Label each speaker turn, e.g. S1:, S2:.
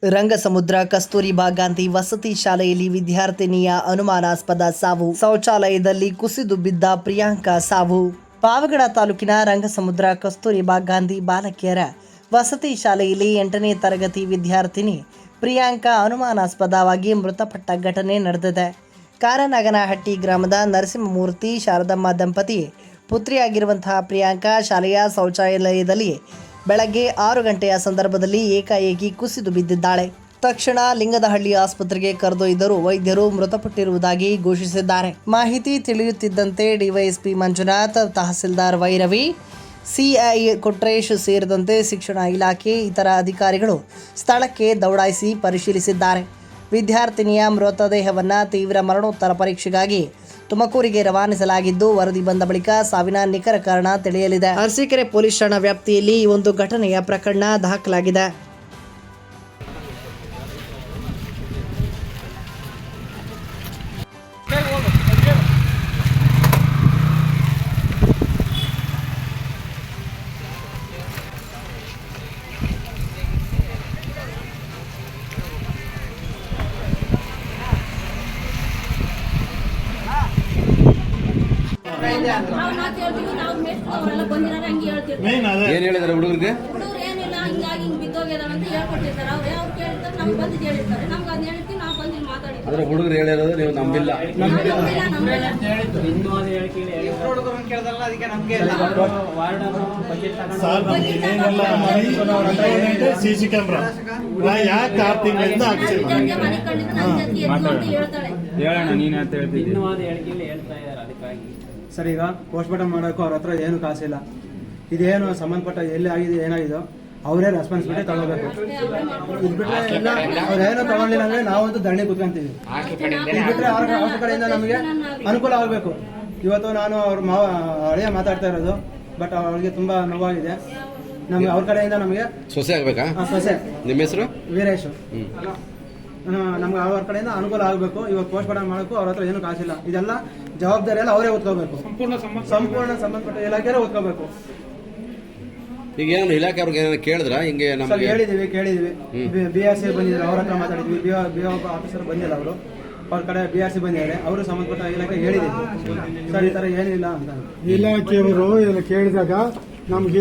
S1: ರಂಗಸಮುದ್ರ ಕಸ್ತೂರಿಬಾ ಗಾಂಧಿ ವಸತಿ ಶಾಲೆಯಲ್ಲಿ ವಿದ್ಯಾರ್ಥಿನಿಯ ಅನುಮಾನಾಸ್ಪದ ಸಾವು. ಶೌಚಾಲಯದಲ್ಲಿ ಕುಸಿದು ಬಿದ್ದ ಪ್ರಿಯಾಂಕಾ ಸಾವು. ಪಾವಗಡ ತಾಲೂಕಿನ ರಂಗಸಮುದ್ರ ಕಸ್ತೂರಿಬಾ ಗಾಂಧಿ ಬಾಲಕಿಯರ ವಸತಿ ಶಾಲೆಯಲ್ಲಿ 8ನೇ ತರಗತಿ ವಿದ್ಯಾರ್ಥಿನಿ ಪ್ರಿಯಾಂಕಾ ಅನುಮಾನಾಸ್ಪದವಾಗಿ ಮೃತಪಟ್ಟ ಘಟನೆ ನಡೆದಿದೆ. ಕಾರನಾಗನಹಟ್ಟಿ ಗ್ರಾಮದ ನರಸಿಂಹಮೂರ್ತಿ ಶಾರದಮ್ಮ ದಂಪತಿ ಪುತ್ರಿಯಾಗಿರುವಂತಹ ಪ್ರಿಯಾಂಕಾ ಶಾಲೆಯ ಶೌಚಾಲಯದಲ್ಲಿ ಬೆಳಗ್ಗೆ 6 ಗಂಟೆಯ ಸಂದರ್ಭದಲ್ಲಿ ಏಕಾಏಕಿ ಕುಸಿದು ಬಿದ್ದಿದ್ದಾಳೆ. ತಕ್ಷಣ ಲಿಂಗದಹಳ್ಳಿ ಆಸ್ಪತ್ರೆಗೆ ಕರೆದೊಯ್ದರೂ ವೈದ್ಯರು ಮೃತಪಟ್ಟಿರುವುದಾಗಿ ಘೋಷಿಸಿದ್ದಾರೆ. ಮಾಹಿತಿ ತಿಳಿಯುತ್ತಿದ್ದಂತೆ ಡಿವೈಎಸ್ಪಿ ಮಂಜುನಾಥ್, ತಹಸೀಲ್ದಾರ್ ವೈರವಿ, ಸಿಐ ಕೊಟ್ರೇಶ್ ಸೇರಿದಂತೆ ಶಿಕ್ಷಣ ಇಲಾಖೆ ಇತರ ಅಧಿಕಾರಿಗಳು ಸ್ಥಳಕ್ಕೆ ದೌಡಾಯಿಸಿ ಪರಿಶೀಲಿಸಿದ್ದಾರೆ. ವಿದ್ಯಾರ್ಥಿನಿಯ ಮೃತದೇಹವನ್ನು ತೀವ್ರ ಮರಣೋತ್ತರ ಪರೀಕ್ಷೆಗಾಗಿ ತುಮಕೂರಿಗೆ ರವಾನಿಸಲಾಗಿದ್ದು, ವರದಿ ಬಂದ ಬಳಿಕ ಸಾವಿನ ನಿಖರ ಕಾರಣ ತಿಳಿಯಲಿದೆ. ಅರಸೀಕೆರೆ ಪೊಲೀಸ್ ಠಾಣಾ ವ್ಯಾಪ್ತಿಯಲ್ಲಿ ಈ ಒಂದು ಘಟನೆಯ ಪ್ರಕರಣ ದಾಖಲಾಗಿದೆ.
S2: ಏನ್ ಹೇಳಿದಾರೆ ಹುಡುಗರಿಗೆ?
S3: ಏನಿಲ್ಲ, ಹಿಂಗಾಗಿ ಹಿಂಗ್ ಬಿದ್ದೋಗ್ಯದಾವ ಅಂತ ಹೇಳ್ಕೊಟ್ಟಿರ್ತಾರೆ. ಅವ್ರು ಕೇಳಿರ್ತಾರೆ, ನಮ್ಗೆ ಬಂದು ಹೇಳಿರ್ತಾರೆ. ನಮ್ಗೆ ಅದನ್ನ ಹೇಳ್ತೀವಿ, ನಾವು ಬಂದು ಮಾತಾಡಿದ್ವಿ.
S2: ಅಂದ್ರೆ ಹುಡುಗರು ಹೇಳಿರೋದು ನೀವು ನಂಬಿಲ್ಲ?
S4: ಸಿಸಿ ಕ್ಯಾಮ್ರಾ ಯಾಕೆ 6 ತಿಂಗಳಿಂದ
S5: ಹೇಳೋಣ, ನೀನ್ ಅಂತ ಹೇಳ್ತಿದ್ದೆ. ಇನ್ನವಾದ ಹೇಳಿಕೆಯಲ್ಲಿ ಹೇಳ್ತಾ ಇದ್ದಾರೆ. ಅದಕ್ಕಾಗಿ
S6: ಸರ್, ಈಗ ಪೋಸ್ಟ್ಮಾರ್ಟಮ್ ಮಾಡೋಕ್ಕೂ ಅವ್ರ ಹತ್ರ ಏನು ಕಾಸಿಲ್ಲ. ಇದೇನು ಸಂಬಂಧಪಟ್ಟ ಎಲ್ಲಿ ಆಗಿದೆ ಏನಾಗಿದೋ ಅವರೇ ರೆಸ್ಪಾನ್ಸಿಬಿಲಿಟಿ ತಗೋಬೇಕು. ಇದು ಬಿಟ್ಟರೆ ಇಲ್ಲ, ಅವ್ರೇನೋ ತಗೊಂಡಿಲ್ಲ ಅಂದ್ರೆ ನಾವಂತೂ ಧರಣಿ ಕೂತ್ಕೊಂತೀವಿ. ಇದು ಬಿಟ್ಟರೆ ಅವ್ರ ಕಡೆಯಿಂದ ನಮಗೆ ಅನುಕೂಲ ಆಗಬೇಕು. ಇವತ್ತು ನಾನು ಅವ್ರ ಹಳೆಯ ಮಾತಾಡ್ತಾ ಇರೋದು, ಬಟ್ ಅವ್ರಿಗೆ ತುಂಬಾ ನೋವಾಗಿದೆ. ನಮ್ಗೆ ಅವ್ರ ಕಡೆಯಿಂದ ನಮಗೆ
S2: ಸೊಸೆ ಆಗ್ಬೇಕಾ?
S6: ಸೊಸೆ.
S2: ನಿಮ್ಮ ಹೆಸರು?
S6: ವೀರೇಶ್. ನಮ್ಗೆ ಅವ್ರ ಕಡೆಯಿಂದ ಅನುಕೂಲ ಆಗಬೇಕು. ಇವಾಗ ಪೋಸ್ಟ್ಮಾರ್ಟಮ್ ಮಾಡೋಕ್ಕೂ ಅವ್ರ ಹತ್ರ ಏನು ಕಾಸಿಲ್ಲ. ಇದೆಲ್ಲ ಜವಾಬ್ದಾರಿ ಎಲ್ಲ ಅವರೇ ಓದ್ಕೋಬೇಕು. ಸಂಪೂರ್ಣ ಸಂಬಂಧಪಟ್ಟ ಇಲಾಖೆಯೇ ಓದ್ಕೋಬೇಕು.
S2: ಈಗ ಏನು ಇಲಾಖೆ ಅವ್ರಿಗೆ ಏನಾದ್ರು ಕೇಳಿದ್ರ? ಹಿಂಗೆ ನಮ್ಗೆ
S6: ಕೇಳಿದೀವಿ. BRC ಬಂದಿದ್ದಾರೆ, ಅವ್ರ ಹತ್ರ ಮಾತಾಡಿದ್ವಿ. BO ಆಫೀಸರ್ ಬಂದಿಲ್ಲ, ಅವರು ಅವ್ರ ಕಡೆ BRC ಬಂದಿದ್ದಾರೆ. ಅವರು ಸಂಬಂಧಪಟ್ಟ ಇಲಾಖೆ ಹೇಳಿದ್ದೀವಿ, ಸರ್ ಈ ತರ ಏನಿಲ್ಲ ಅಂತ.
S4: ಇಲಾಖೆಯವರು ಕೇಳಿದಾಗ ನಮ್ಗೆ